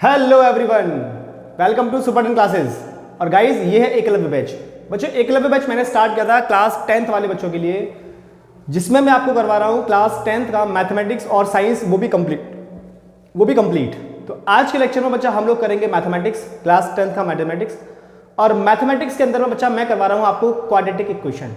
Hello everyone, welcome to super 10 classes. और guys ये है एकलव्य बैच। बच्चों एकलव्य बैच मैंने स्टार्ट किया था क्लास 10th वाले बच्चों के लिए, जिसमें मैं आपको करवा रहा हूँ क्लास 10th का मैथमेटिक्स और साइंस, वो भी कंप्लीट। तो आज के लेक्चर में बच्चा हम लोग करेंगे मैथमेटिक्स, क्लास 10th का मैथमेटिक्स। और मैथमेटिक्स के अंदर में बच्चा मैं करवा रहा हूँ आपको क्वाड्रेटिक इक्वेशन।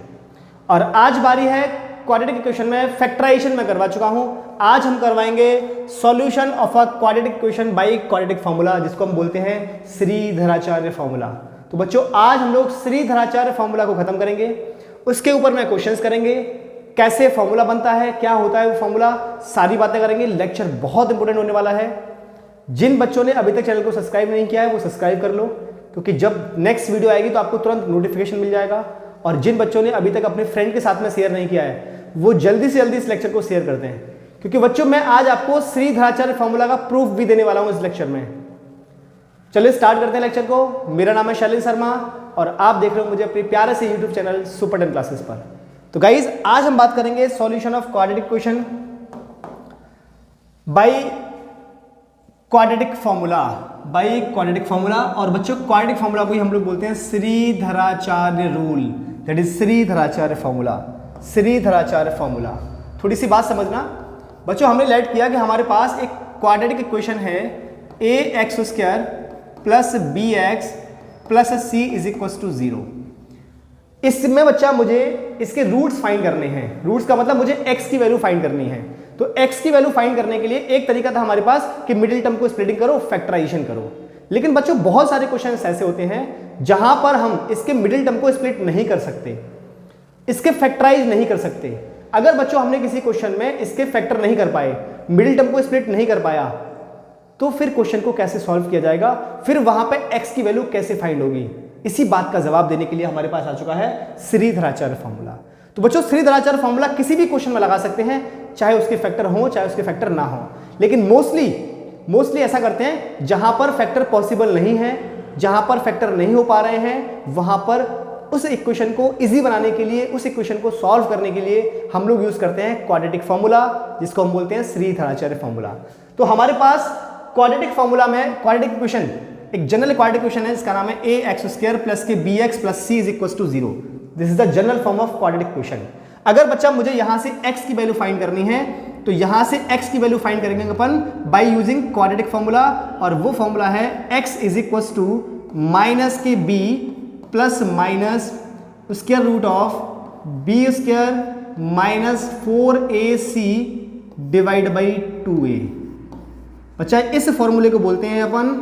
और आज बारी है क्वाड्रेटिक इक्वेशन में फैक्टराइजेशन में करवा चुका हूं। आज हम करवाएंगे solution of a quadratic equation by quadratic formula, जिसको हम बोलते हैं श्रीधराचार्य फार्मूला। तो बच्चों आज हम लोग श्रीधराचार्य फार्मूला को खत्म करेंगे, उसके ऊपर में क्वेश्चंस करेंगे, कैसे फार्मूला बनता है, क्या होता है वो फार्मूला, सारी बातें करेंगे। लेक्चर बहुत इंपॉर्टेंट होने वाला है। जिन बच्चों ने अभी तक चैनल को सब्सक्राइब नहीं किया है वो सब्सक्राइब कर लो, क्योंकि जब नेक्स्ट वीडियो आएगी तो आपको तुरंत नोटिफिकेशन मिल जाएगा। और जिन बच्चों ने अभी तक अपने फ्रेंड के साथ में शेयर नहीं किया है वो जल्दी से जल्दी इस लेक्चर को शेयर करते हैं, क्योंकि बच्चों मैं आज आपको श्रीधराचार्य फार्मूला का प्रूफ भी देने वाला हूं इस लेक्चर में। चलिए स्टार्ट करते हैं लेक्चर को। मेरा नाम है शैलेंद्र शर्मा और आप देख रहे हो मुझे अपने प्यारे से यूट्यूब चैनल सुपर 10 क्लासेस पर। तो गाइज आज हम बात करेंगे solution of quadratic equation by quadratic formula. और बच्चों क्वाड्रेटिक फार्मूला को ही हम लोग बोलते हैं Shridharacharya rule, that is Shridharacharya formula. थोड़ी सी बात समझना बच्चों, हमने लेट किया कि हमारे पास एक क्वाड्रेटिक इक्वेशन है ax² plus bx plus c is equal to 0। इसमें बच्चा मुझे इसके रूट्स फाइंड करने हैं। रूट्स का मतलब मुझे x की वैल्यू फाइंड करनी है। तो x की वैल्यू फाइंड करने के लिए एक तरीका था हमारे पास कि मिडिल टर्म को स्प्लिटिंग करो, फैक्टराइजेशन करो। लेकिन बच्चों बहुत सारे क्वेश्चंस ऐसे होते हैं जहां पर हम इसके मिडिल टर्म को स्प्लिट नहीं कर सकते, इसके फैक्टराइज नहीं कर सकते। अगर बच्चों हमने किसी क्वेश्चन में इसके फैक्टर नहीं कर पाए, मिडिल टर्म को स्प्लिट नहीं कर पाया, तो फिर क्वेश्चन को कैसे सॉल्व किया जाएगा, फिर वहां पे x की वैल्यू कैसे फाइंड होगी, इसी बात का जवाब देने के लिए हमारे पास आ चुका है श्रीधराचार्य फार्मूला। तो बच्चों श्रीधराचार्य फार्मूला किसी भी क्वेश्चन में लगा सकते हैं, चाहे उसके फैक्टर हो चाहे उसके फैक्टर ना हो। लेकिन मोस्टली ऐसा करते हैं जहां पर फैक्टर पॉसिबल नहीं है, जहां पर फैक्टर नहीं हो पा रहे हैं, वहां पर उस इक्वेशन को इजी बनाने के लिए, उस इक्वेशन को सॉल्व करने के लिए हम लोग यूज करते हैं क्वाड्रेटिक फार्मूला, जिसको हम बोलते हैं श्रीधराचार्य फार्मूला। तो हमारे पास क्वाड्रेटिक फार्मूला में क्वाड्रेटिक इक्वेशन एक जनरल क्वाड्रेटिक इक्वेशन है जिसका नाम है ax² प्लस के bx plus c is equal to 0। This is the general form of quadratic equation. अगर बच्चा मुझे यहां से x की वैल्यू फाइंड करनी है तो यहां से x की वैल्यू फाइंड करेंगे अपन बाय यूजिंग क्वाड्रेटिक फार्मूला, और वो फार्मूला है x is equal to minus के b plus minus square root of b² minus 4ac divide by 2a। बच्चा इस फॉर्मूले को बोलते हैं अपन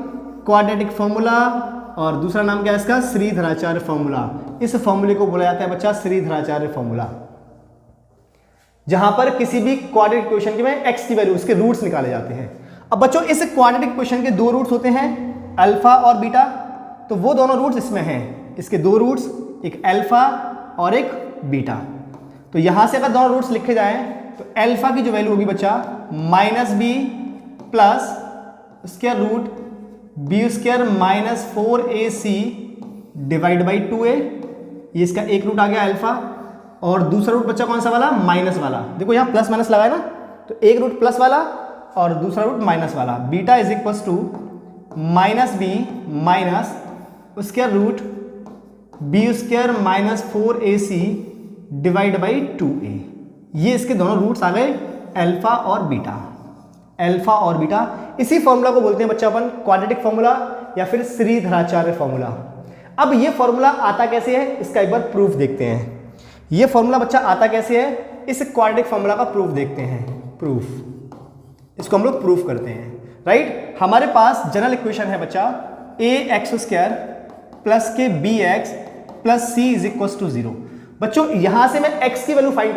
क्वाड्रेटिक फार्मूला, और दूसरा नाम क्या है इसका, श्रीधराचार्य फार्मूला। इस फॉर्मूले को बोला जाता है बच्चा श्रीधराचार्य फार्मूला, जहां पर किसी भी क्वाड्रेटिक इक्वेशन के में x की वैल्यू, उसके रूट्स निकाले जाते हैं। अब बच्चों इस क्वाड्रेटिक इक्वेशन के दो रूट्स होते हैं, अल्फा और बीटा। तो वो दोनों रूट्स इसमें हैं, इसके दो रूट्स, एक अल्फा और एक बीटा। तो यहां से अगर दोनों रूट्स लिखे जाएं तो अल्फा की जो वैल्यू होगी बच्चा -b plus square root b² minus 4ac divide by 2a। ये इसका एक रूट आ गया अल्फा, और दूसरा रूट बच्चा कौन सा वाला, माइनस वाला। देखो यहाँ प्लस माइनस लगा है ना, तो एक रूट प्लस वाला और दूसरा रूट माइनस वाला। Beta is equal to -b minus square root b² minus 4ac divide by 2a। ये इसके दोनों रूट्स आ गए अल्फा और बीटा। इसी फॉर्मूला को बोलते हैं बच्चा अपन क्वाड्रेटिक फार्मूला या फिर श्रीधराचार्य फार्मूला। अब ये फॉर्मूला आता कैसे है, इसका एक बार प्रूफ देखते हैं। ये फॉर्मूला बच्चा आता कैसे है, इस क्वाड्रेटिक फार्मूला का प्रूफ देखते हैं। इसको हम लोग प्रूफ करते हैं, राइट। हमारे पास जनरल इक्वेशन है बच्चा ax² प्लस के bx plus c is equal to 0। बच्चों यहां से मैं x की वैल्यू फाइंड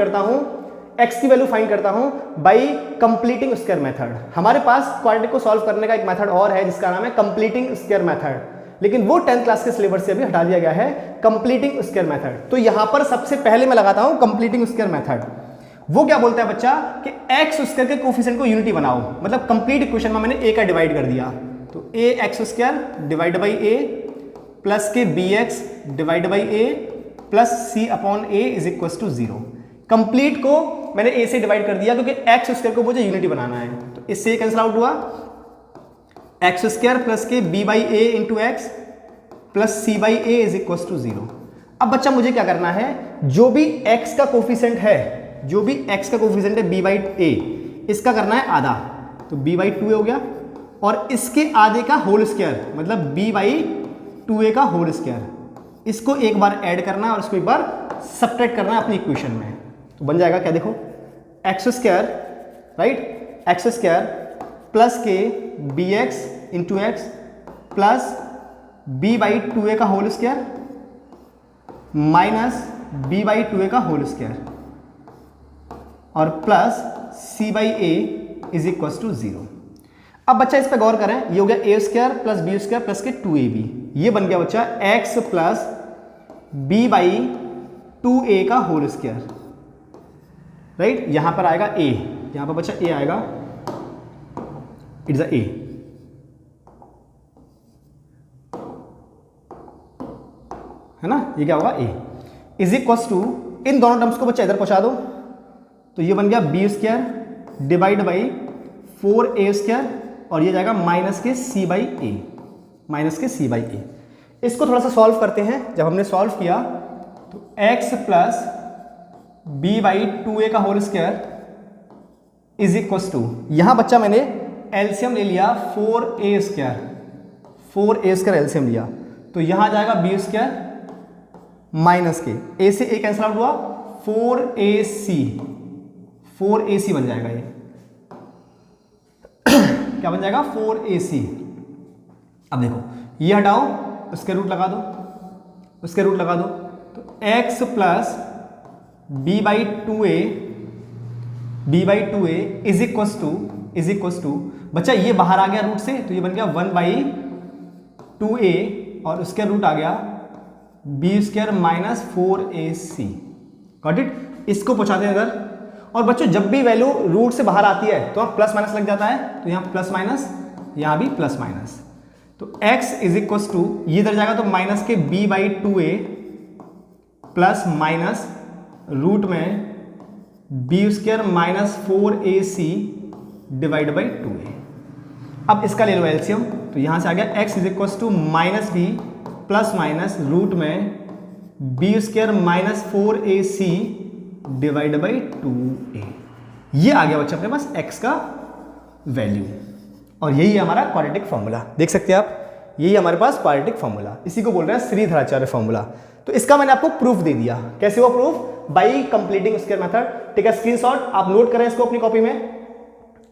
करता हूं बाय कंप्लीटिंग स्क्वायर मेथड। हमारे पास क्वाड्रेटिक को सॉल्व करने का एक मेथड और है जिसका नाम है कंप्लीटिंग स्क्वायर मेथड, लेकिन वो 10th क्लास के सिलेबस से अभी हटा दिया गया है कंप्लीटिंग स्क्वायर मेथड। तो यहां पर सबसे पहले मैं लगाता हूं कंप्लीटिंग स्क्वायर मेथड। वो क्या बोलता है बच्चा कि x² के कोफिशिएंट को यूनिटी बनाओ, मतलब कंप्लीट इक्वेशन में मैंने a का डिवाइड कर दिया, तो ax² divide by a plus के bx divide by a plus c upon a is equal to 0। Complete को मैंने a से डिवाइड कर दिया क्योंकि x² को मुझे यूनिटी बनाना है, तो इससे कैंसिल आउट हुआ। एक्स स्क्वायर प्लस के b by a into x plus c by a is equal to 0। अब बच्चा मुझे क्या करना है, जो भी x का कोफिशिएंट है, जो भी x का कोफिशिएंट है b बाई ए, इसका करना है आधा, तो b बाई 2a हो गया, और इसके आधे का होल स्क्वायर मतलब b बाई 2a का होल स्क्वायर, इसको एक बार ऐड करना है और इसको एक बार सब्ट्रैक्ट करना है अपनी इक्वेशन में। तो बन जाएगा क्या, देखो x square, right, x square plus के b x into x plus b by 2a का whole square minus b by 2a का होल स्क्वायर और plus c by a is equal to 0। अब बच्चा इस पर गौर करें, ये हो गया a square plus b square plus के 2ab, ये बन गया बच्चा x plus b by 2a का होल स्क्वायर, राइट। यहां पर आएगा a, यहां पर बच्चा a आएगा, इट्स अ a, है ना, ये क्या होगा a इज इक्वल टू, इन दोनों टर्म्स को बच्चा इधर पहुंचा दो, तो ये बन गया b square divide by 4a square और ये जाएगा माइनस के c बाई ए, माइनस के c बाई ए। इसको थोड़ा सा सॉल्व करते हैं। जब हमने सॉल्व किया तो x plus b by 2a का whole square is equal to, यहां बच्चा मैंने एलसीएम ले लिया 4a square, 4a square LCM लिया, तो यहां जाएगा बी स्क्वायर माइनस के a से a कैंसिल आउट हुआ, 4ac बन जाएगा, ये क्या बन जाएगा 4ac। अब देखो ये हटाओ, उसके रूट लगा दो, उसके रूट लगा दो, तो x plus b by 2a is equal to बच्चा ये बाहर आ गया रूट से, तो ये बन गया 1 बाई 2a और उसके रूट आ गया b square minus 4ac। Got it. इसको पहुंचाते हैं इधर, और बच्चों जब भी वैल्यू रूट से बाहर आती है तो प्लस माइनस लग जाता है, तो यहाँ प्लस माइनस, यहाँ भी प्लस माइनस, तो x इज इक्वल टू, ये इधर जाएगा तो माइनस के b by 2a plus minus root में b square minus 4ac divide by 2a। अब इसका ले लो एलसीएम, तो यहां से आ गया x is equal to minus b plus minus root में b square minus 4ac divide by 2a। ये आ गया बच्चा अपने पास x का वैल्यू, और यही है हमारा क्वाड्रेटिक फॉर्मूला। देख सकते हैं आप, यही हमारे पास क्वाड्रेटिक फॉर्मूला, इसी को बोल रहे हैं श्रीधराचार्य फॉर्मूला। तो इसका मैंने आपको प्रूफ दे दिया। कैसे हुआ proof? By completing square method. ठीक है, स्क्रीनशॉट आप नोट करें इसको अपनी कॉपी में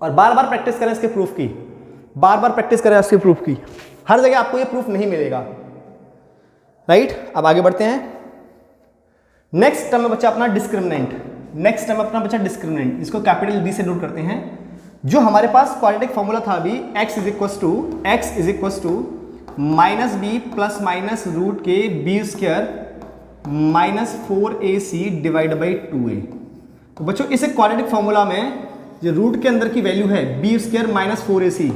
और बार बार प्रैक्टिस करें इसके प्रूफ की, बार बार प्रैक्टिस करें इसके प्रूफ की। हर जगह आपको ये प्रूफ नहीं मिलेगा, राइट। अब आगे बढ़ते हैं। नेक्स्ट टर्म में बच्चा अपना डिस्क्रिमिनेंट, नेक्स्ट टर्म अपना बच्चा डिस्क्रिमिनेंट, इसको कैपिटल डी से नोट करते हैं। जो हमारे पास क्वाड्रेटिक फॉर्मूला था अभी, x is equal to minus b plus minus root के b square minus 4ac divide by 2a। तो बच्चों इस क्वाड्रेटिक फॉर्मूला में जो रूट के अंदर की वैल्यू है b square minus 4ac,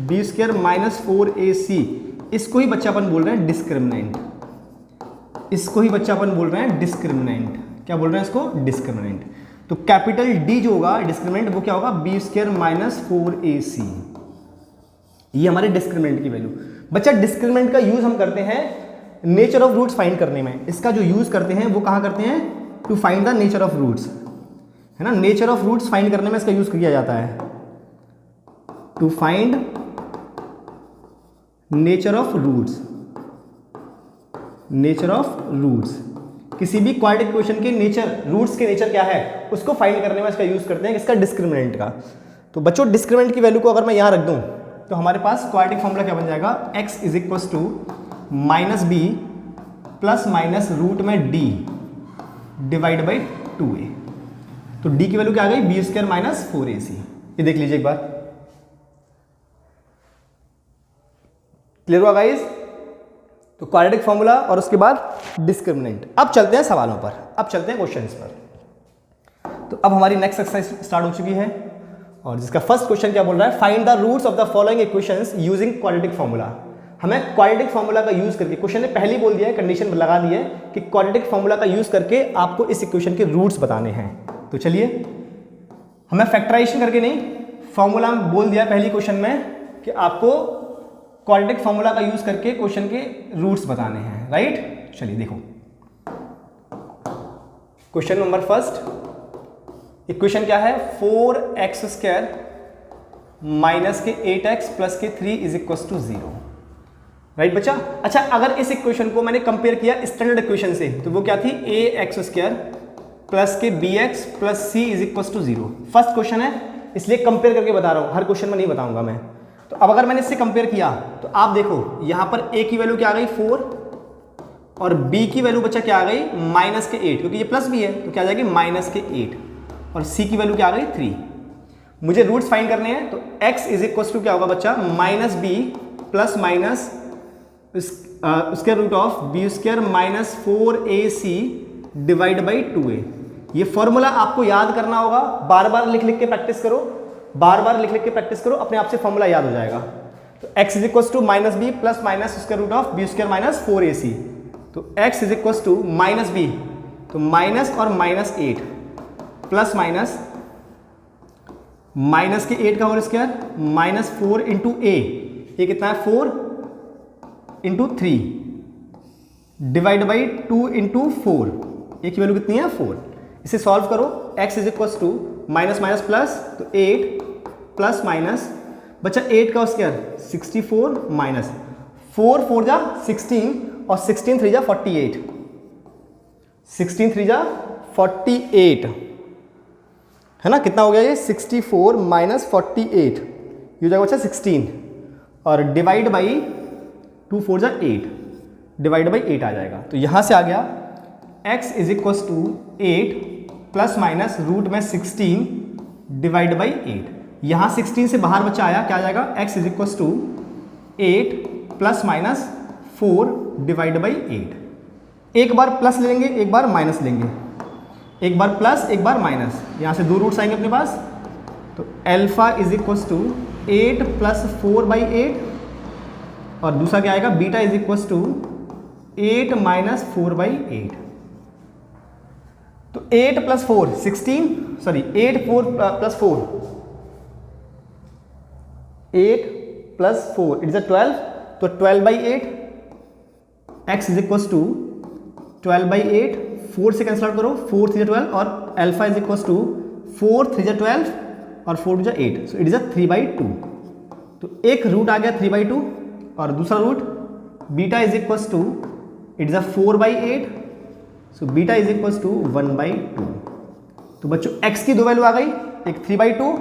b square minus 4ac, इसको ही बच्चा अपन बोल रहे हैं डिस्क्रिमिनेंट, इसको ही बच्चा अपन बोल रहे हैं डिस्क्रिमिनेंट। क्या बोल रहे हैं इसको? डिस्क्रिमिनेंट। तो कैपिटल डी जो होगा डिस्क्रिमिनेंट, वो क्या होगा? B square minus 4ac। ये हमारे डिस्क्रिमिनेंट की वैल्यू। बच्चा डिस्क्रिमिनेंट का यूज हम करते हैं नेचर ऑफ रूट्स फाइंड करने में। इसका जो यूज करते हैं वो कहाँ करते हैं? To find the nature of roots, है ना। नेचर ऑफ रूट्स फाइंड करने में इसका यूज किया जाता है, to find nature of roots, nature of roots. किसी भी क्वाड्रेटिक इक्वेशन के नेचर, रूट्स के नेचर क्या है उसको फाइंड करने में इसका यूज करते हैं, इसका डिस्क्रिमिनेंट का। तो बच्चों डिस्क्रिमिनेंट की वैल्यू को अगर मैं यहां रख दूं तो हमारे पास क्वाड्रेटिक फॉर्मूला क्या बन जाएगा? x is equal to minus b plus minus root में d डिवाइड बाई 2a। तो d की वैल्यू क्या आ गई? B square minus 4ac। ये देख लीजिए एक बार, क्लियर हुआ गाइस? तो क्वाड्रेटिक फॉर्मूला और उसके बाद डिस्क्रिमिनेंट। अब चलते हैं सवालों पर, अब चलते हैं क्वेश्चंस पर। तो अब हमारी नेक्स्ट एक्सरसाइज स्टार्ट हो चुकी है और जिसका फर्स्ट क्वेश्चन क्या बोल रहा है? Find the roots of the following equations using quadratic formula. हमें क्वाड्रेटिक फॉर्मूला का यूज करके, क्वेश्चन ने पहले ही बोल दिया है, कंडीशन लगा दी है कि क्वाड्रेटिक फॉर्मूला का यूज करके आपको इस इक्वेशन के रूट्स बताने हैं। तो चलिए, हमें फैक्टराइजेशन करके नहीं, फॉर्मूला बोल दिया पहली क्वेश्चन में कि आपको क्वाड्रेटिक फॉर्मूला का यूज करके क्वेश्चन के रूट्स बताने हैं, राइट। चलिए देखो क्वेश्चन नंबर फर्स्ट, इक्वेशन क्या है, 4x² माइनस के 8x प्लस के 3 इज इक्वल टू 0, राइट बच्चा। अच्छा, अगर इस इक्वेशन को मैंने कंपेयर किया स्टैंडर्ड इक्वेशन से, तो वो क्या थी, ax² प्लस के bx plus c is equal to 0। First question है इसलिए कंपेयर करके बता रहा हूँ, हर क्वेश्चन में नहीं बताऊंगा मैं। तो अब अगर मैंने इससे कंपेयर किया तो आप देखो यहाँ पर a की वैल्यू क्या आ गई 4 और b की वैल्यू बच्चा क्या आ गई माइनस के 8, क्योंकि ये प्लस भी है तो क्या आ जाएगी माइनस के 8, और c की वैल्यू क्या आ गई 3। मुझे रूट्स फाइंड करने हैं, तो x इज इक्वल टू क्या होगा बच्चा, माइनस बी प्लस माइनस उसके root of b² minus 4ac divide by 2a। ये फॉर्मूला आपको याद करना होगा, बार बार लिख लिख के प्रैक्टिस करो, बार बार लिख लिख के प्रैक्टिस करो, अपने आप से फॉर्मूला याद हो जाएगा। तो x is equal to minus b plus minus उसके root of b² minus 4ac। तो x is equal to minus b, तो माइनस और माइनस 8 प्लस माइनस माइनस के 8 का whole square minus 4 into a, ये कितना है 4 into 3 divide by 2 into 4, a की वैल्यू कितनी है 4। इसे सॉल्व करो, x is equal to minus minus plus, तो 8 प्लस माइनस बच्चा 8 का स्क्वायर 64 माइनस 4 4 जा 16 और 16 3 जा 48, 16 3 जा 48 है ना, कितना हो गया ये 64 माइनस 48, ये हो जाएगा बच्चा 16 और डिवाइड बाई 2 4 जा 8, डिवाइड बाई 8 आ जाएगा। तो यहाँ से आ गया x is equal to 8 plus minus root में 16 डिवाइड बाई 8। यहाँ 16 से बाहर बच्चा आया, क्या आ जाएगा, x is equal to 8 plus minus 4 divide by 8। एक बार प्लस लेंगे, एक बार माइनस लेंगे, एक बार प्लस एक बार माइनस, यहाँ से 2 रूट्स आएंगे अपने पास। तो alpha is equal to 8 plus 4 by 8 और दूसरा क्या आएगा, beta is equal to 8 minus 4 by 8। तो 8 plus 4 16, sorry 8 plus 4 8 plus 4 it is 12, तो 12 by 8 x is equal to 12 by 8, 4 से कैंसिल आउट करो, 4 3 12 और अल्फा इज इक्वल टू 4 3 12 और 4 2 8, सो इट इज 3/2। तो एक रूट आ गया 3/2 और दूसरा root beta is equal to it is 4/8, so beta is equal to 1/2। तो बच्चों x की दो वैल्यू आ गई, एक 3/2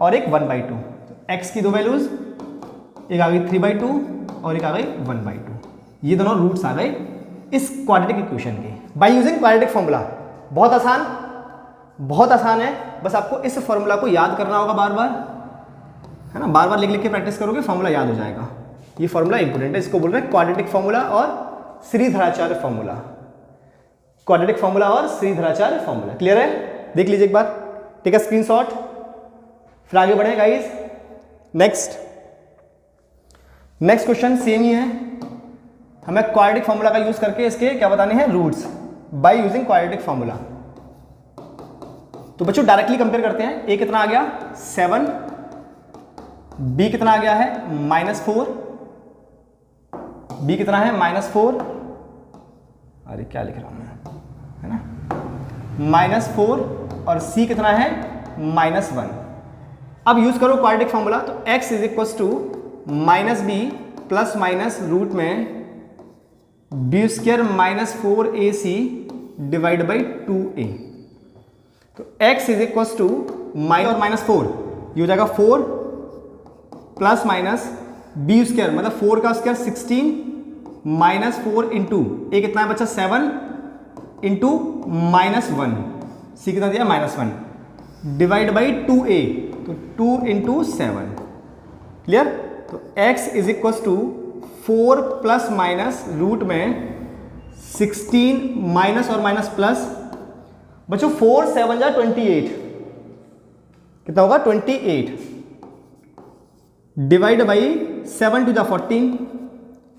और एक 1/2। तो x की दो वैल्यूज, एक आ गई 3/2 और एक आ गई 1/2। ये दोनों रूट्स आ गए इस क्वाड्रेटिक इक्वेशन के बाय यूजिंग क्वाड्रेटिक फॉर्मूला। बहुत आसान है, बस आपको इस फॉर्मूला को याद करना होगा बार बार, है ना, बार बार लिख लिख के प्रैक्टिस करोगे फॉर्मूला याद हो जाएगा। ये फॉर्मूला इंपॉर्टेंट है, इसको बोल रहे हैं क्वाड्रेटिक फॉर्मूला और श्रीधराचार्य फॉर्मूला। क्वाड्रेटिक फॉर्मूला और श्रीधराचार्य फॉर्मूला क्लियर है, देख लीजिए एक बार, टेक अ स्क्रीनशॉट, फिर आगे बढ़े गाइस। नेक्स्ट क्वेश्चन सेम ही है, हमें क्वाड्रेटिक फॉर्मूला का यूज करके इसके क्या बताने हैं, roots by using quadratic formula. तो बच्चों डायरेक्टली कंपेयर करते हैं, a कितना आ गया 7, b कितना आ गया है -4, b कितना है -4, अरे क्या लिख रहा हूं मैं, है ना, -4 और c कितना है -1। अब यूज करो क्वाड्रेटिक फॉर्मूला, तो x is equal to -b plus minus root में b² minus 4ac divide by 2a। तो x इज इक्वल टू -4, ये हो जाएगा 4 प्लस माइनस b² मतलब 4 का स्क्वायर 16 माइनस 4 इंटू ए कितना है बच्चा 7 इंटू -1, c कितना दिया -1 डिवाइड बाई 2a, तो 2 इंटू 7 क्लियर। तो x is equal to 4 plus minus root में 16 माइनस और माइनस प्लस, बच्चों 4 7 जा 28, कितना होगा 28 डिवाइड बाई 7 2 जा 14,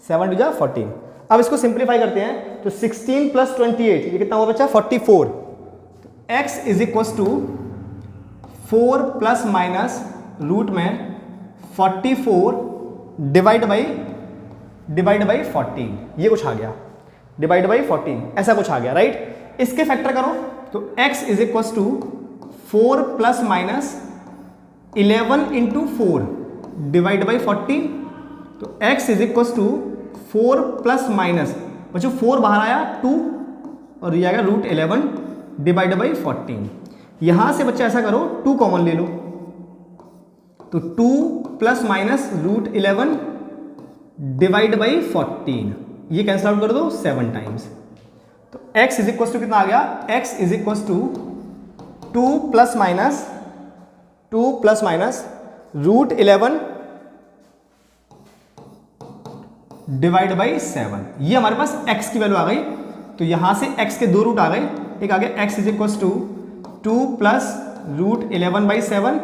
7 2 जा 14। अब इसको सिंप्लीफाई करते हैं, तो 16 प्लस 28 ये कितना होगा बच्चा 44। तो x is equal to 4 plus minus root में 44 डिवाइड बाई 14, ये कुछ आ गया, डिवाइड बाई 14 ऐसा कुछ आ गया, राइट। इसके फैक्टर करो तो x is equal to 4 plus minus 11 into 4 divide by 14, तो x is equal to 4 plus minus, बच्चों 4 बाहर आया 2 और ये आएगा रूट 11 डिवाइड बाई 14। यहां से बच्चा ऐसा करो 2 कॉमन ले लो, तो 2 plus minus root 11 divide by 14, ये कैंसिल आउट कर दो 7 टाइम्स, तो x इज इक्वल टू कितना आ गया, x is equal to 2 plus minus root 11 divide by 7, ये हमारे पास x की वैल्यू आ गई। तो यहां से x के 2 रूट आ गए, एक आ गया x is equal to 2 plus root 11 by 7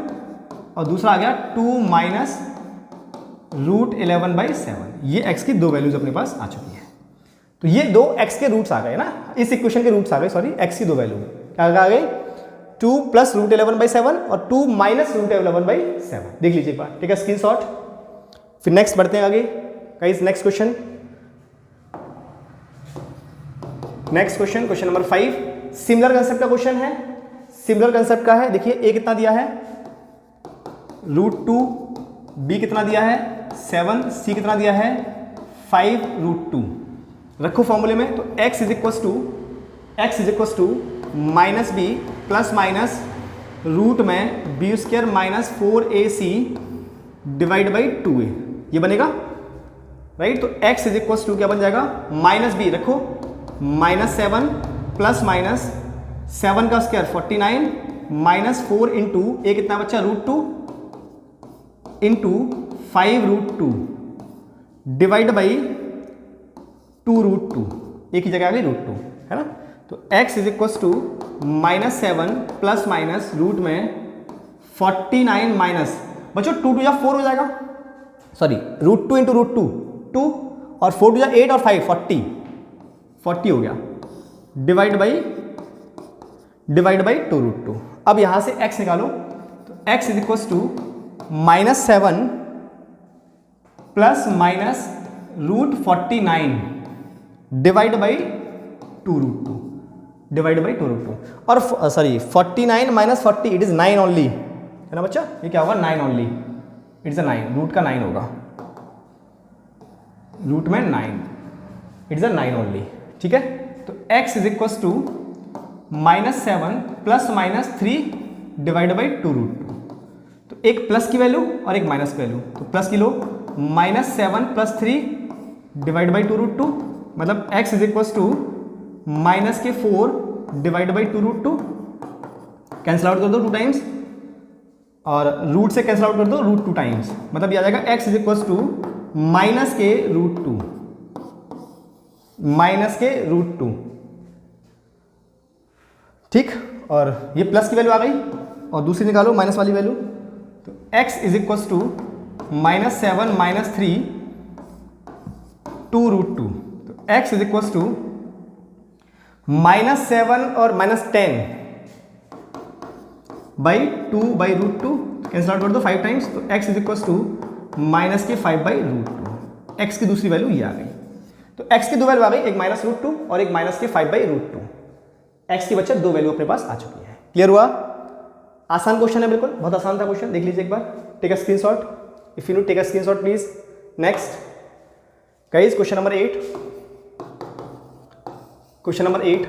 और दूसरा आ गया 2 माइनस रूट 11 बाई 7, ये x की 2 वैल्यूज अपने पास आ चुकी है। तो ये 2 x के रूट्स आ गए ना, इस इक्वेशन के रूट्स आ गए, सॉरी x की 2 वैल्यू क्या आ गई, 2 प्लस रूट 11 बाई 7 और 2 माइनस रूट 11 बाई 7, देख लीजिए एक बार, ठीक है, स्क्रीनशॉट। फिर नेक्स्ट बढ़ते हैं आगे guys, next question number 5, similar concept का क्वेश्चन है। सिमिलर कंसेप्ट का है, देखिए a कितना दिया है √2, b कितना दिया है 7, c कितना दिया है 5 √2, रखो फॉर्मूले में, तो x is equal to minus b plus minus root में b square minus 4ac divide by 2a, ये बनेगा, राइट। तो x इज इक्वल टू क्या बन जाएगा, माइनस बी रखो माइनस 7 प्लस माइनस 7 का स्क्वायर 49 माइनस 4 इंटू ए कितना बच्चा √2 इंटू 5 √2 डिवाइड बाई 2 √2, एक ही जगह आ गई √2, है ना। तो x is equal to minus 7 plus minus root में 49 माइनस, बच्चों 2 2 या 4 हो जाएगा, सॉरी √2 इंटू √2 2 और 4 2 या 8 और 5 40 हो गया, डिवाइड बाई 2 √2। अब यहां से x निकालो, तो x is equal to minus 7 plus minus root 49 divide by 2 √2 और sorry 49 minus 40 it is 9 only, है ना बच्चा, ये क्या होगा 9 only, it is a 9, root का 9 होगा, रूट में 9, इट इज अ 9 ओनली, ठीक है। तो x is equal to minus 7 plus minus 3 divide by 2 √2, तो एक प्लस की वैल्यू और एक माइनस की वैल्यू, तो प्लस की लो माइनस 7 प्लस 3 डिवाइड बाई 2 √2, मतलब x is equal to minus के 4 डिवाइड बाई 2 √2, कैंसिल आउट कर दो 2 टाइम्स और रूट से कैंसिल आउट कर दो √2 टाइम्स, मतलब ये आ जाएगा x is equal to minus के √2, ठीक, और ये प्लस की वैल्यू आ गई और दूसरी निकालो माइनस वाली वैल्यू, तो x is equal to minus 7 minus 3 2 √2, तो x is equal to minus 7 और minus 10 by 2 by √2, cancel out कर दो 5 टाइम्स, तो x is equal to minus के 5 बाई √2, x की दूसरी वैल्यू ये आ गई। तो x की 2 वैल्यू आ गई, एक माइनस √2 और एक माइनस के 5 बाई √2, x की बच्चा 2 वैल्यू अपने पास आ चुकी है। क्लियर हुआ, आसान क्वेश्चन है, बिल्कुल बहुत आसान था क्वेश्चन, देख लीजिए एक बार, take a screenshot, if you know take a screenshot please. Next guys, question number 8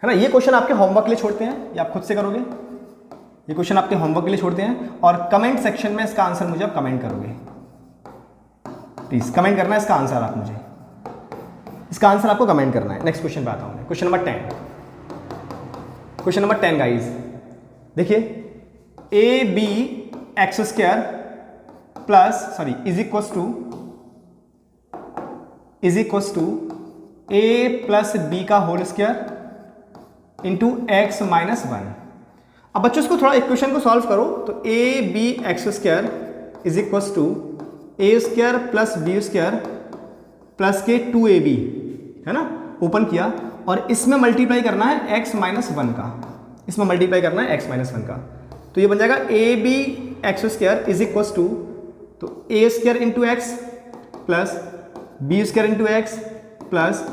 है ना, ये क्वेश्चन आपके होमवर्क के लिए छोड़ते हैं, ये आप खुद से करोगे, ये क्वेश्चन आपके होमवर्क के लिए छोड़ते हैं और कमेंट सेक्शन में इसका आंसर मुझे आप कमेंट करोगे, प्लीज कमेंट करना है इसका आंसर, आप मुझे इसका आंसर आपको कमेंट करना है। नेक्स्ट क्वेश्चन पे आता हूं, क्वेश्चन नंबर 10 गाइस, देखिए ab x square plus sorry is equal to a plus b का whole square into x minus 1। अब बच्चों इसको थोड़ा इक्वेशन को सॉल्व करो, तो ab x square is equal to a square plus b square plus के 2ab, है ना, ओपन किया और इसमें मल्टीप्लाई करना है x माइनस 1 का, इसमें मल्टीप्लाई करना है x माइनस 1 का, तो ये बन जाएगा ab x square is equal to तो a square into x plus b square into x plus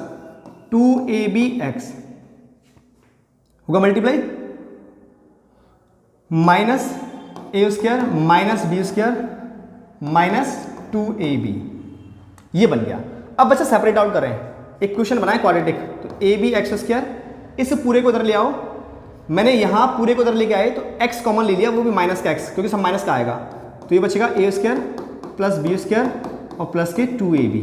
2ab(x) होगा multiply minus a square minus b square minus 2ab, ये बन गया। अब बच्चा सेपरेट आउट करें, एक क्वेश्चन बनाए क्वाड्रेटिक, तो ab(x²) इस पूरे को इधर ले आओ। मैंने यहाँ पूरे को इधर लेके आए तो x कॉमन ले लिया, वो भी माइनस का x, क्योंकि सब माइनस का आएगा। तो ये बचेगा a² प्लस b² और प्लस के 2ab,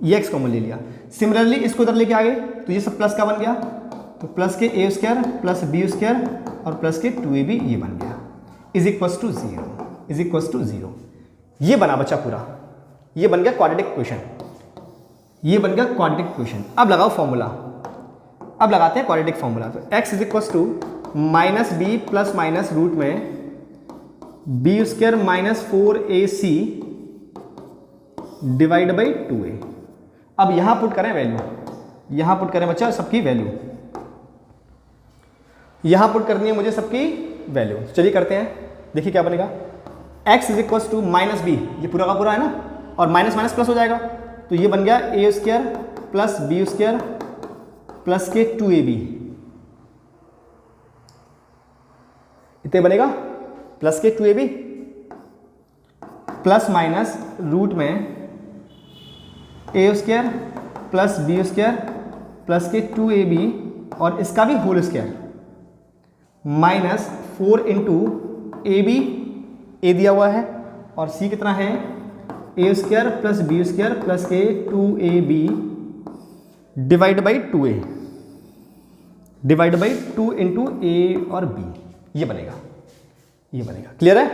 ये x कॉमन ले लिया। सिमिलरली इसको इधर लेके आ गए तो ये सब प्लस का बन गया, तो प्लस के a² प्लस b² और प्लस के 2ab ये बन गया, इज इक्वल्स टू 0। ये बना बच्चा पूरा, ये बन गया क्वाड्रेटिक क्वेश्चन, ये बन गया क्वाड्रेटिक क्वेश्चन। अब लगाओ फॉर्मूला, अब लगाते हैं क्वाड्रेटिक फॉर्मूला। तो x is equals to minus b plus minus root में b² minus 4ac divide by 2a। अब यहां पुट करें वैल्यू, यहां पुट करें बच्चा सबकी वैल्यू, यहां पुट करनी है मुझे सबकी वैल्यू। चलिए करते हैं, देखिए क्या बनेगा। x is equals to minus b, ये पूरा का पूरा है ना, और माइनस माइनस प्लस हो जाएगा, तो ये बन गया a² प्लस b² प्लस के 2ab, इतने बनेगा, प्लस के 2ab प्लस माइनस रूट में a² प्लस b² प्लस के 2ab और इसका भी whole square minus 4 into ab, a दिया हुआ है, और c कितना है a² प्लस b² प्लस के 2ab divide by 2a, divide by 2 into a और b, ये बनेगा, ये बनेगा। क्लियर है?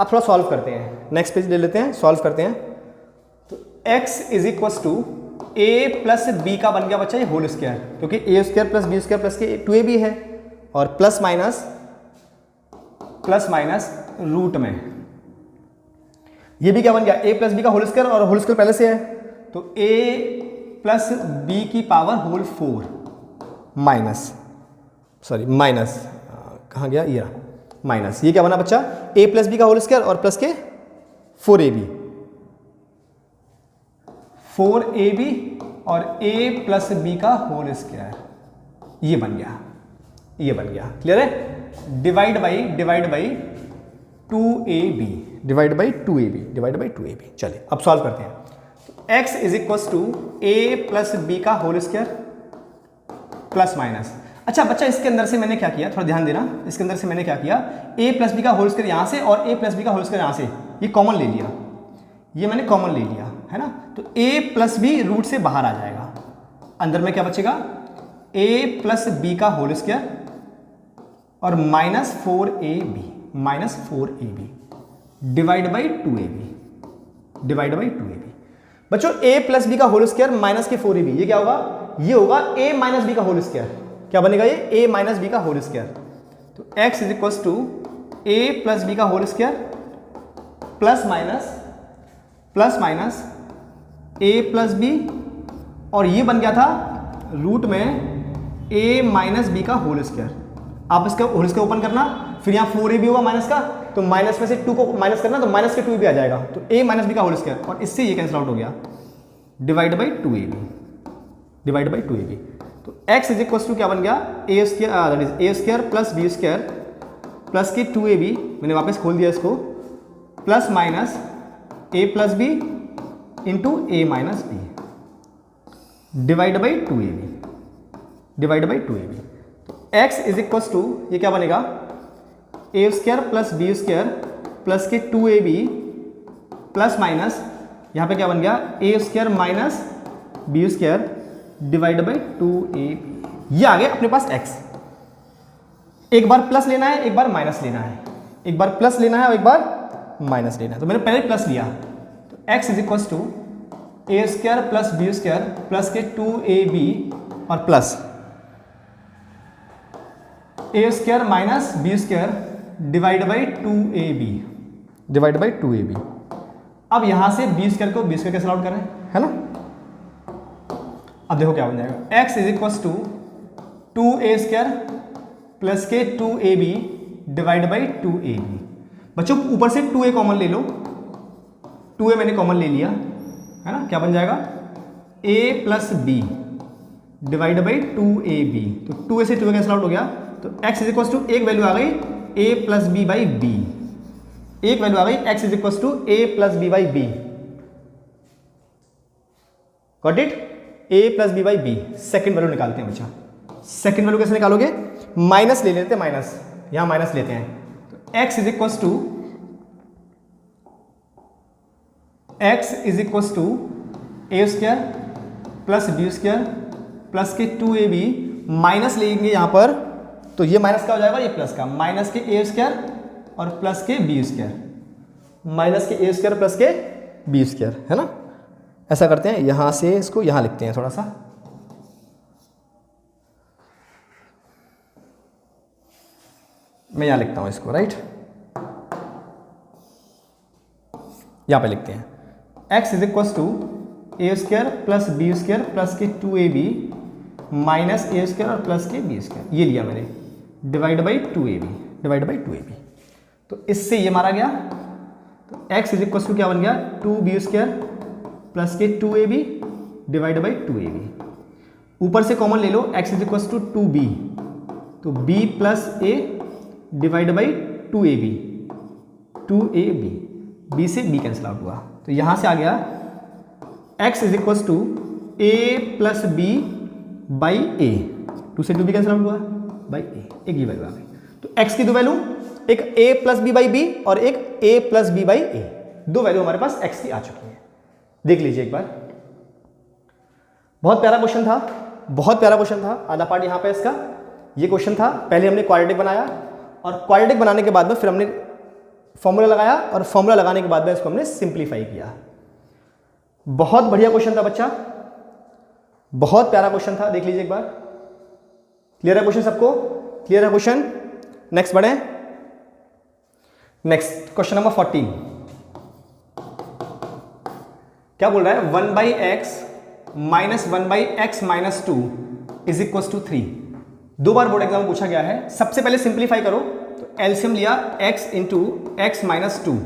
अब थोड़ा सॉल्व करते हैं, नेक्स्ट पेज ले लेते हैं, सॉल्व करते हैं। तो x is equals to a plus b का बन गया बच्चा ये होल स्क्वायर, क्योंकि a² प्लस b² प्लस के 2ab है, और प्लस माइनस रूट में ये भी क्या बन गया, a प्लस बी का होल स्क्वायर, और होल स्क्वायर पहले से है, तो a प्लस बी की पावर होल 4 माइनस कहाँ गया, ये माइनस, ये क्या बना बच्चा, a प्लस बी का होल स्क्वायर और प्लस के 4ab और a प्लस बी का होल स्क्वायर, ये बन गया, ये बन गया। क्लियर है? Divide by 2ab, divide by 2ab। चलिए अब सॉल्व करते हैं। तो x is equals to a plus b का होल स्क्वायर प्लस माइनस। अच्छा बच्चा, इसके अंदर से मैंने क्या किया, थोड़ा ध्यान देना, इसके अंदर से मैंने क्या किया, a प्लस बी का होल स्क्वायर यहाँ से और a प्लस बी का होल स्क्वायर यहाँ से, ये कॉमन ले लिया, ये मैंने कॉमन ले लिया है ना, तो a प्लस बी रूट से बाहर आ जाएगा, अंदर में क्या बचेगा, a प्लस बी का होल स्क्वायर और minus 4ab divide by 2ab। बच्चों a प्लस बी का होल स्क्वायर माइनस के 4ab, ये क्या होगा, ये होगा a माइनस बी का होल स्क्वायर, क्या बनेगा ये, a माइनस बी का होल स्क्वायर। तो x is equals to a plus b का whole square plus minus a plus b, और ये बन गया था रूट में a माइनस बी का होल स्क्वायर। आप इसका होल स्क्वायर ओपन करना, फिर यहाँ 4ab होगा माइनस का, तो माइनस में से 2 को माइनस करना, तो माइनस के 2 भी आ जाएगा, तो a माइनस बी का होल स्क्वायर, और इससे ये कैंसिल आउट हो गया, डिवाइड बाई 2ab। तो x इज इक्वल्स टू क्या बन गया, a² प्लस b² प्लस के 2ab, मैंने वापस खोल दिया इसको, plus minus a plus b into a minus b divide by 2ab। तो x इज इक्वल्स टू ये क्या बनेगा, a² प्लस b² प्लस के 2ab प्लस माइनस यहाँ पे क्या बन गया, a² minus b² divide by 2ab, ये आ गया अपने पास x। एक बार प्लस लेना है, एक बार माइनस लेना है, एक बार प्लस लेना है और एक बार माइनस लेना है, तो मैंने पहले प्लस लिया, तो x is equals to a² plus b² plus के 2ab और plus a² minus b² divide by 2ab। अब यहां से b² को b² कैंसिल आउट करें, है ना। अब देखो क्या बन जाएगा, x is equals to 2a² plus के 2ab डिवाइड बाई 2ab। बच्चों ऊपर से 2a कॉमन ले लो, 2a मैंने कॉमन ले लिया, है ना, क्या बन जाएगा a plus b divide by 2ab, तो 2a से 2a कैंसिल आउट हो गया, तो x इज इक्वल टू एक वैल्यू आ गई a plus b by b, एक वैल्यू आ गई x is equal to a plus b by b, got it, a plus b by b. Second value निकालते हैं बच्चा, सेकेंड वैल्यू कैसे निकालोगे, माइनस ले लेते हैं, माइनस यहां माइनस लेते हैं, तो x is equal to a square plus b square plus के 2ab, माइनस लेंगे यहां पर, तो ये माइनस का हो जाएगा, ये प्लस का, माइनस के ए स्क्वायर और प्लस के बी स्क्वायर, माइनस के ए स्क्वायर प्लस के बी स्क्वायर, है ना। ऐसा करते हैं, यहां से इसको यहां लिखते हैं थोड़ा सा, मैं यहां लिखता हूं इसको, राइट, यहां पे लिखते हैं x is equal to a square plus b square plus के 2ab माइनस ए स्क्वायर और प्लस के बी स्क्वायर, ये लिया मैंने, डिवाइड बाई 2ab, तो इससे ये मारा गया, तो x इज इक्वल टू क्या बन गया 2b स्क्वायर प्लस के 2ab डिवाइड बाई 2ab, ऊपर से कॉमन ले लो, x is equal to 2b, तो b plus a divide by 2ab, b से b कैंसिल आउट हुआ, तो यहां से आ गया x is equal to a plus b by a, 2 से 2b कैंसिल आउट हुआ बाई a, एक ये वैल्यू आ गई, तो x की दो वैल्यू, एक a plus b by b और एक a plus b by a, दो वैल्यू हमारे पास x की आ चुकी है। देख लीजिए एक बार, बहुत प्यारा क्वेश्चन था, बहुत प्यारा क्वेश्चन था, आधा पार्ट यहां पे इसका ये क्वेश्चन था, पहले हमने क्वाड्रेटिक बनाया और क्वाड्रेटिक बनाने के बाद में फिर हमने फॉर्मूला लगाया और फॉर्मूला लगाने के बाद में इसको हमने सिंप्लीफाई किया। बहुत बढ़िया क्वेश्चन था बच्चा, बहुत प्यारा क्वेश्चन था, देख लीजिए एक बार। क्लियर है क्वेश्चन सबको, क्लियर है क्वेश्चन, नेक्स्ट बढ़े, नेक्स्ट क्वेश्चन नंबर 14 क्या बोल रहा है, 1 by x minus 1 by x minus 2 is equal to 3। दो बार बोर्ड एग्जाम में पूछा गया है, सबसे पहले सिंप्लीफाई करो, तो एलसीएम लिया x इंटू एक्स माइनस 2,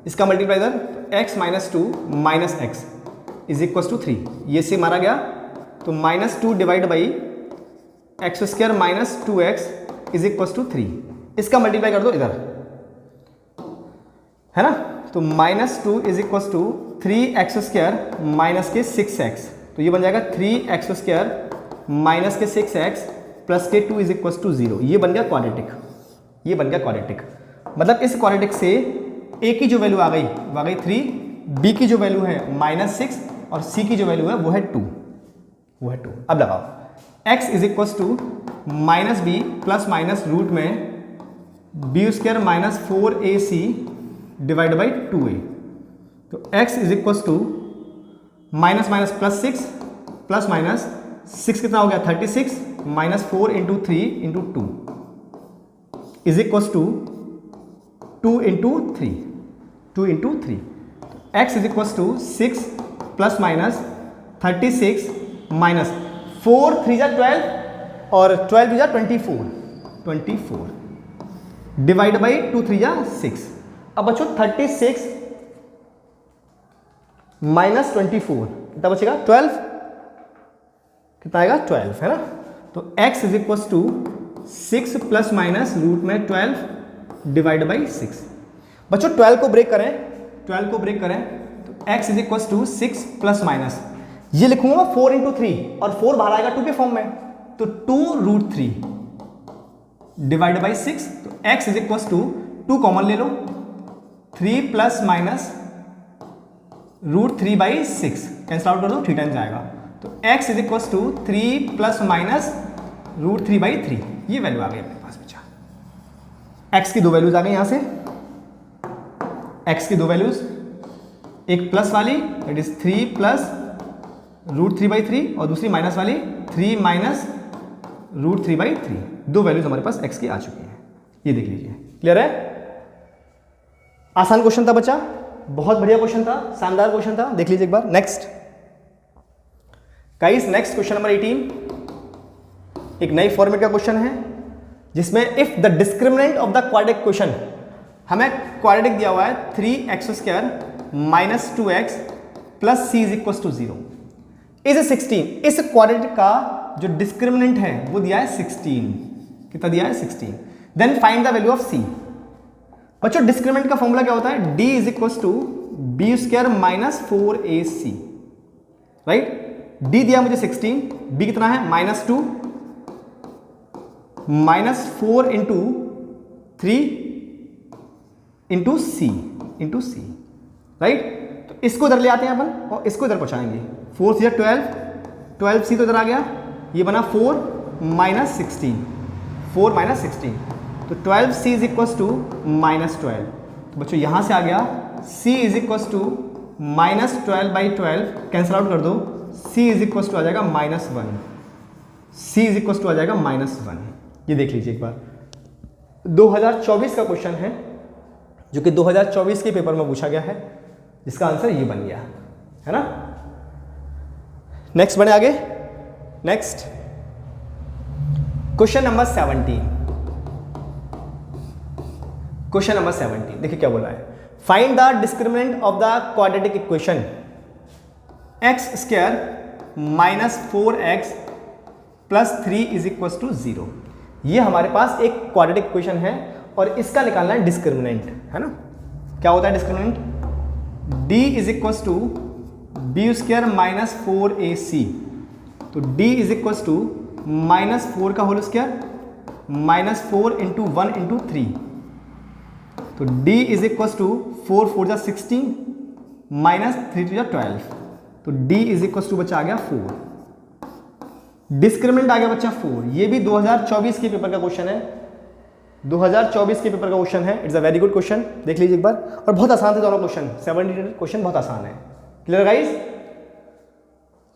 इसका multiplier x minus 2 minus x is equal to 3, ये से मारा गया, तो minus 2 divide by x square minus 2x is equal to 3, इसका मल्टीप्लाई कर दो इधर, है ना, तो minus 2 is equal to 3x square minus के 6x, तो ये बन जाएगा 3x स्क्वायर माइनस के 6x प्लस के 2 इज इक्वल टू 0, ये बन गया क्वाड्रेटिक, ये बन गया क्वाड्रेटिक। मतलब इस क्वाड्रेटिक से a की जो वैल्यू आ गई वो आ गई 3, b की जो वैल्यू है -6 और c की जो वैल्यू है वो है 2, वो है 2। अब लगाओ x is equal to minus b plus minus root में b square minus 4ac divide by 2a, तो x is equal to minus minus plus 6 plus minus 6 कितना हो गया 36 minus 4 into 3 into 2 is equal to 2 into 3, 2 into 3, x is equal to 6 plus minus 36 minus 4 3 जा 12 और 12 जा 24 divide by 2 3 जा 6। अब बच्चों 36 माइनस 24 कितना बचेगा 12, कितना आएगा 12, है ना, तो x is equal to 6 plus minus root में 12 डिवाइड बाई 6। बच्चों 12 को ब्रेक करें, 12 को ब्रेक करें तो x is equal to 6 plus minus, ये लिखूंगा 4 इंटू 3 और 4 बाहर आएगा 2 के फॉर्म में, तो 2 रूट 3 डिवाइड बाई 6, तो x is equal to 2 common ले लो, 3 plus minus root 3 by 6 cancel out कर दो, 3 टाइम्स आएगा, तो x is equal to 3 plus minus root 3 by 3, ये वैल्यू आ गई अपने पास बच्चा। x की दो वैल्यूज आ गई यहां से, x की दो वैल्यूज, एक प्लस वाली that is 3 plus root 3 by 3 और दूसरी माइनस वाली 3 माइनस रूट 3 बाई 3, दो वैल्यूज हमारे पास x की आ चुकी हैं, ये देख लीजिए। क्लियर है, आसान क्वेश्चन था बच्चा, बहुत बढ़िया क्वेश्चन था, शानदार क्वेश्चन था, देख लीजिए एक बार। Next guys, next question number 18 एक नई फॉर्मेट का क्वेश्चन है जिसमें if the discriminant of the quadratic question, हमें क्वाड्रेटिक दिया हुआ है 3x square minus 2x plus c is equal to 0 is 16। इस क्वाड्रेटिक का जो डिस्क्रिमिनेंट है वो दिया है 16। कितना दिया है? 16। Then find the value of c. बच्चों डिस्क्रिमिनेंट का फॉर्मूला क्या होता है? d is equal to b square minus 4ac, right. d दिया मुझे 16, b कितना है? Minus 2 minus 4 into 3 into c, right. तो इसको इधर ले आते हैं अपन और इसको इधर पहुंचाएंगे। 4 से 12 सी तो इधर आ गया, ये बना 4 माइनस 16, 4 माइनस 16, तो 12 c is equal to minus 12। तो बच्चों यहां से आ गया c is equal to minus 12 by 12, cancel out कर दो, c इज इक्वल टू आ जाएगा minus 1, c is equal to आ जाएगा माइनस 1। ये देख लीजिए एक बार, 2024 का क्वेश्चन है जो कि 2024 के पेपर में पूछा गया है, जिसका आंसर ये बन गया है ना। नेक्स्ट बढ़े आगे। Next question number 17। Question number 17 देखिए क्या बोला है। Find the discriminant of the quadratic equation x square minus 4x plus 3 is equal to 0। ये हमारे पास एक क्वाड्रेटिक इक्वेशन है और इसका निकालना है डिस्क्रिमिनेंट, है ना। क्या होता है discriminant? d is equal to b square minus 4ac, तो d is equal to minus 4 का whole square minus 4 into 1 into 3, तो d इज इक्वल टू 4 4 जा 16 माइनस 3 2 जा 12, तो d इज इक्वल टू बच्चा आ गया 4। डिस्क्रिमिनेंट आ गया बच्चा 4। ये भी 2024 के पेपर का क्वेश्चन है, 2024 के पेपर का क्वेश्चन है। It's a very good question, देख लीजिए एक बार। और बहुत आसान थे दोनों क्वेश्चन, 70 क्वेश्चन बहुत आसान है। Clear guys?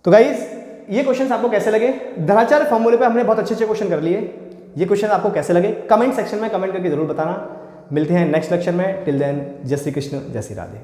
तो गाइस ये क्वेश्चन आपको कैसे लगे? धनाचार्य फॉर्मूले पे हमने बहुत अच्छे अच्छे क्वेश्चन कर लिए। ये क्वेश्चन आपको कैसे लगे कमेंट सेक्शन में कमेंट करके जरूर बताना। मिलते हैं नेक्स्ट लेक्चर में। टिल देन जय श्री कृष्ण, जय श्री राधे।